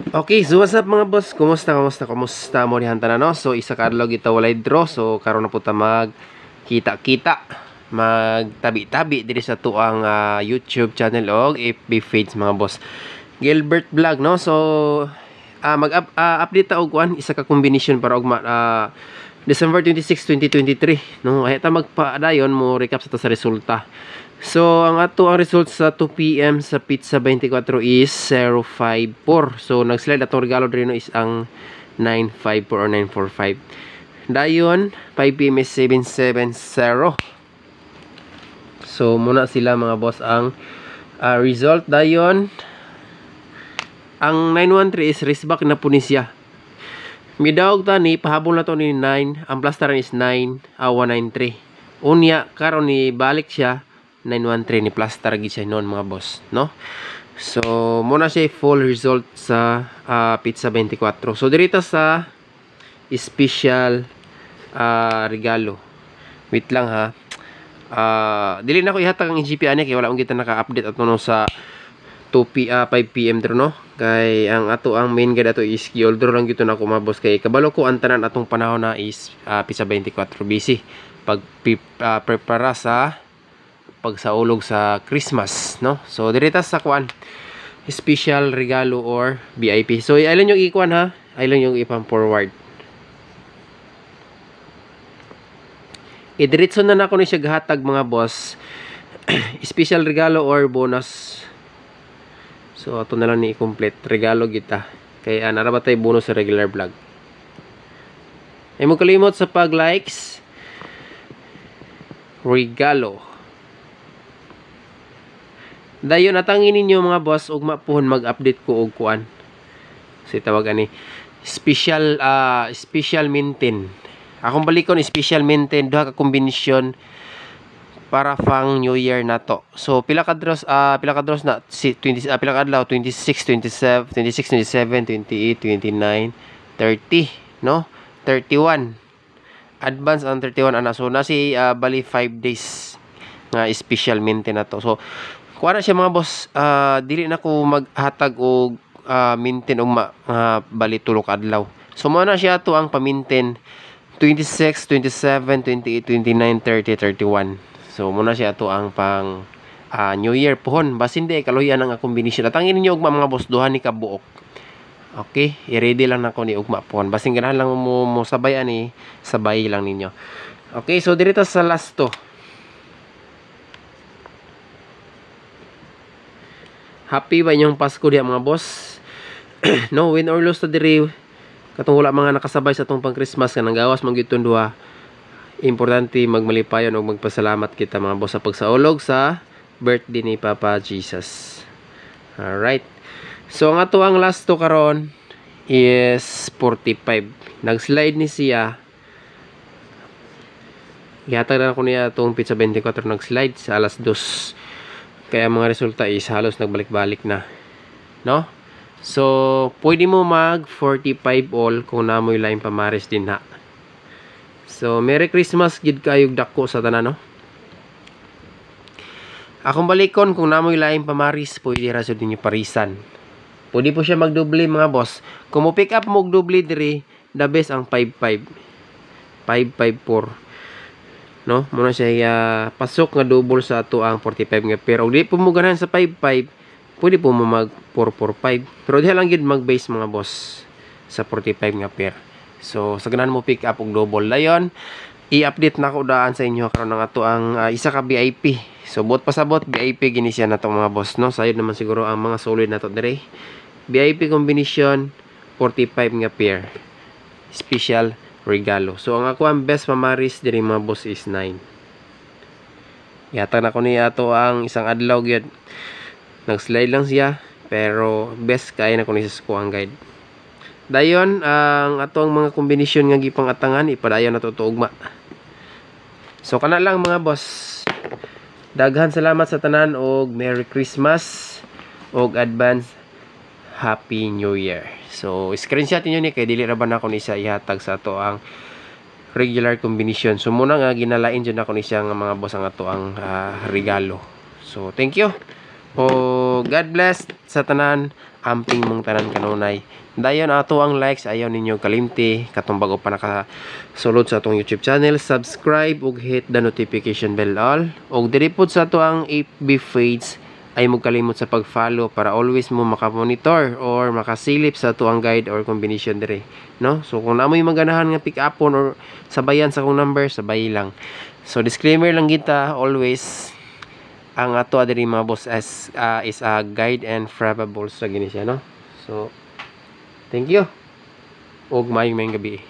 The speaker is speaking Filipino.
Okay, so what's up mga boss? Kumusta mo dihan tanan no? So isa ka adlaw kita walay draw. So karon na puta mag kita-kita, magtabi-tabi diri sa tuang YouTube channel og FB page mga boss. Gilbert Vlog no. So update ta og kuan isa ka combination para og December 26, 2023 no. Ay ta magpaadayon mo recap sa ta sa resulta. So, ang result sa 2 PM sa Pizza 24 is 054. So, nag-slide atong regalo dito is ang 954 or 945. Dayon, 5 PM is 770. So, muna sila mga boss ang result. Dayon, ang 913 is raceback na po ni siya. Midawag ta ni, pahabol na to ni 9. Ang plastaran is 193. Unya, karon ni balik siya 913 ni plaster gid siya noon mga boss no. So muna siya full result sa Pizza 24. So dirita sa special regalo, wait lang ha, dili na ko ihatag ang EGP ani kay wala man kita naka-update ato no sa 5 PM dro no. Kay ang main guide ato is i-order lang gito na ko mga boss kay kabalo ko ang tanan atong panahon na is Pizza 24 busy pag prepara sa pagsaulog sa Christmas no. So dirita sa kuan special regalo or VIP. So ilan yung ikuan ha, ilan yung ipang forward. Idiretso na nako ni siya gahatag mga boss. Special regalo or bonus. So ato na lang ni i-complete regalo kita kay nara tay bonus sa regular vlog. Ay mo kalimot sa pag-likes regalo. Dayon atangin ninyo mga boss ug mapuhon mag-update ko og kuan. Si tawag ani special maintain. Akong balikon special maintain duha ka kombinasyon para pang New Year nato. So pila ka draws na si 20 pila ka adlaw 26, 27, 28, 29, 30 no? 31. Advance ang 31 ana. So na si bali 5 days nga special maintain nato. So kuha na siya mga boss, dili na ko maghatag og maintain og bali tulo ka adlaw. So mo na siya to ang pa-maintain 26, 27, 28, 29, 30, 31. So mo na siya to ang pang New Year pohon. Basin di kaluyan ang combination. Atangin niyo ugma mga boss duha ni kabuok. Okay, i-ready lang nako ni ugma pohon. Basin ganahan lang mo sabay ani, sabay lang ninyo. Okay, so dirito sa last to. Happy ba inyong Pasko diya mga boss? No, win or lose to diri. Katong wala mga nakasabay sa atong pang Christmas kanang gawas man gyud duha. Importante magmalipayon o magpasalamat kita mga boss sa pagsaulog sa birthday ni Papa Jesus. Alright. So ang ato ang last to karon is 45. Nag-slide ni siya. Gihatag na ko niya itong Pizza 24 nag-slide sa alas 2. Kaya mga resulta is halos nagbalik-balik na. No? So, pwede mo mag 45 all kung namoy laing pamaris din ha. So, Merry Christmas gid kayog dako sa tanan no. Akong balikon kung namoy laing pamaris, pwede ra jud ninyo parisan. Pwede po siya magdoble mga boss. Kung mo pick up mo og doble diri, the best ang 55. 554. No, muna siya pasok nga double sa ato ang 45 nga pair. Og di po mo ganahan sa 55, pwede po mo mag 445. Pero diha lang gid mag base mga boss sa 45 nga pair. So sa ganahan mo pick up og double dayon, i-update na ko daan sa inyo karon ng ato ang isa ka VIP. So bot pasabot VIP gini siya nato mga boss no. Sayod naman siguro ang mga solid nato dire. VIP combination 45 nga pair. Special regalo. So ang ako ang best pamaris diri mga boss is 9. Yata na ko niya ato ang isang adlaw gyud. Nag-slide lang siya pero best kay na ko ni sa kuang guide. Dayon ang ato ang mga kombinasyon nga gipangatangan ipadayon na to ugma. So kana lang mga boss. Daghan salamat sa tanan og Merry Christmas og advance Happy New Year. So, screenshot niyo ni kay dili ra ba nako ni siya ihatag sa ato ang regular combination. So, muna nga ginalain dyan ako ni siya nga mga boss ang ato ang regalo. So, thank you. O So God bless sa tanan, amping mong tanan kanunay. Dayon ato ang likes, ayaw ninyo kalimti katong bago pa nakasulod sa atong YouTube channel, subscribe ug hit the notification bell all. Ug diri pod sa ato ang FB page ay mo kalimot sa pag-follow para always mo makamonitor or makasilip sa ato ang guide or combination diri, no? So kung namoy maganahan nga pick upon or sabayan sa akong number, sabay lang. So disclaimer lang kita, always ang ato diri mga boss is a guide and probable sa gini siya, no? So thank you. Og maayong gabi.